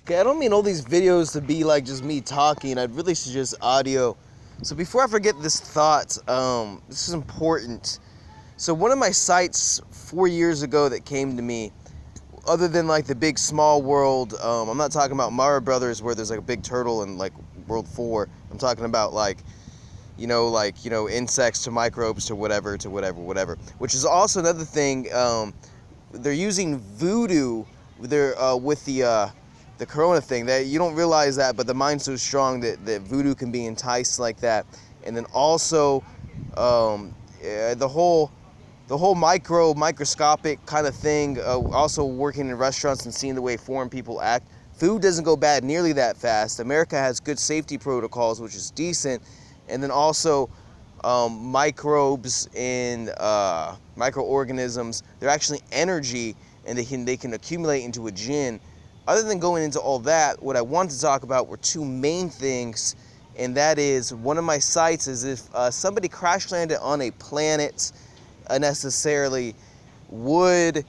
Okay, I don't mean all these videos to be like just me talking. I'd really suggest audio. So before I forget this thought, this is important. So one of my sites 4 years ago that came to me, other than like the big small world, I'm not talking about Mario Brothers where there's like a big turtle in like World 4. I'm talking about like insects to microbes to whatever, which is also another thing. They're using voodoo with the corona thing. That you don't realize that, but the mind's so strong that voodoo can be enticed like that. And then also the whole microscopic kind of thing, also working in restaurants and seeing the way foreign people act. Food doesn't go bad nearly that fast. America has good safety protocols, which is decent. And then also microbes and microorganisms, they're actually energy, and they can accumulate into a jinn. Other than going into all that, what I wanted to talk about were two main things, and that is, one of my sites is if somebody crash landed on a planet unnecessarily, would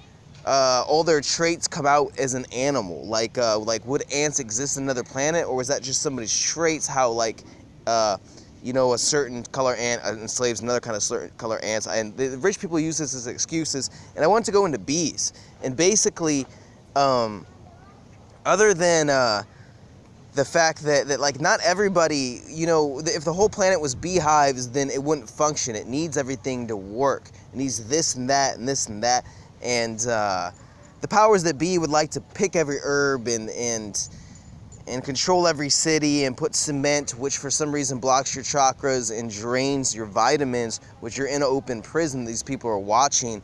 all their traits come out as an animal? Like would ants exist on another planet, or was that just somebody's traits? How a certain color ant enslaves another kind of certain color ants, and the rich people use this as excuses. And I wanted to go into bees, and basically, other than the fact that like not everybody, if the whole planet was beehives, then it wouldn't function. It needs everything to work. It needs this and that and this and that. And the powers that be would like to pick every herb and control every city and put cement, which for some reason blocks your chakras and drains your vitamins, which you're in an open prison. These people are watching,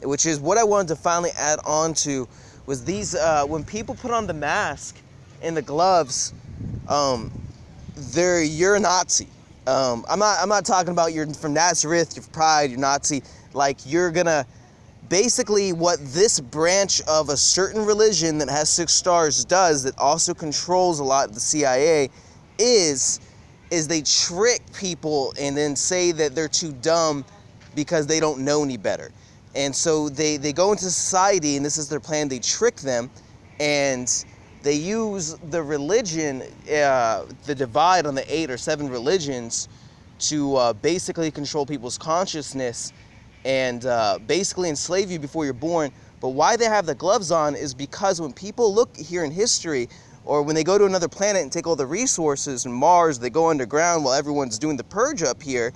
which is what I wanted to finally add on to, was these, when people put on the mask and the gloves, you're a Nazi. I'm not talking about you're from Nazareth, you're Pride, you're Nazi. Like, you're gonna, basically what this branch of a certain religion that has 6 stars does, that also controls a lot of the CIA, is they trick people and then say that they're too dumb because they don't know any better. And so they go into society, and this is their plan. They trick them, and they use the religion, the divide on the 8 or 7 religions, to basically control people's consciousness and basically enslave you before you're born. But why they have the gloves on is because when people look here in history, or when they go to another planet and take all the resources, and Mars, they go underground while everyone's doing the purge up here,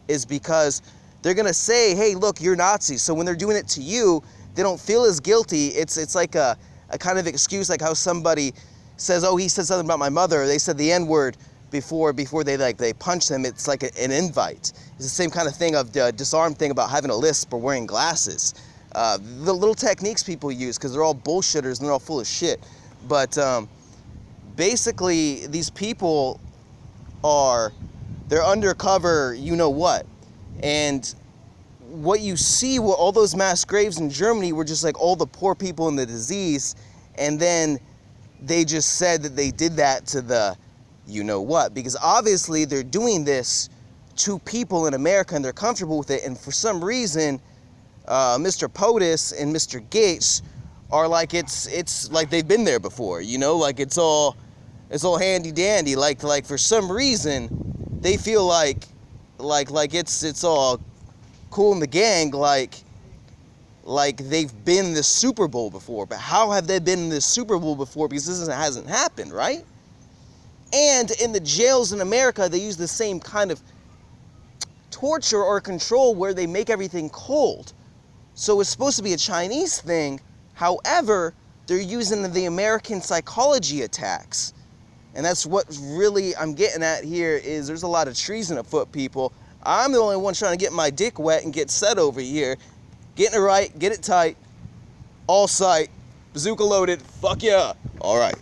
is because they're gonna say, hey, look, you're Nazis. So when they're doing it to you, they don't feel as guilty. It's like a kind of excuse, like how somebody says, oh, he said something about my mother, or they said the N-word before they punch them. It's like an invite. It's the same kind of thing of the disarm thing about having a lisp or wearing glasses. The little techniques people use, because they're all bullshitters and they're all full of shit. But basically, these people they're undercover, you-know-what. And what you see, all those mass graves in Germany were just like all the poor people in the disease, and then they just said that they did that to the you-know-what, because obviously they're doing this to people in America and they're comfortable with it. And for some reason, Mr. POTUS and Mr. Gates are like, it's like they've been there before, like it's all handy dandy. Like for some reason they feel like it's all cool in the gang, like they've been in this Super Bowl before. But how have they been in this Super Bowl before? Because this hasn't happened, right? And in the jails in America, they use the same kind of torture or control where they make everything cold. So it's supposed to be a Chinese thing. However, they're using the American psychology attacks. And that's what really I'm getting at here, is there's a lot of treason afoot, people. I'm the only one trying to get my dick wet and get set over here. Getting it right, get it tight, all sight, bazooka loaded, fuck yeah. All right.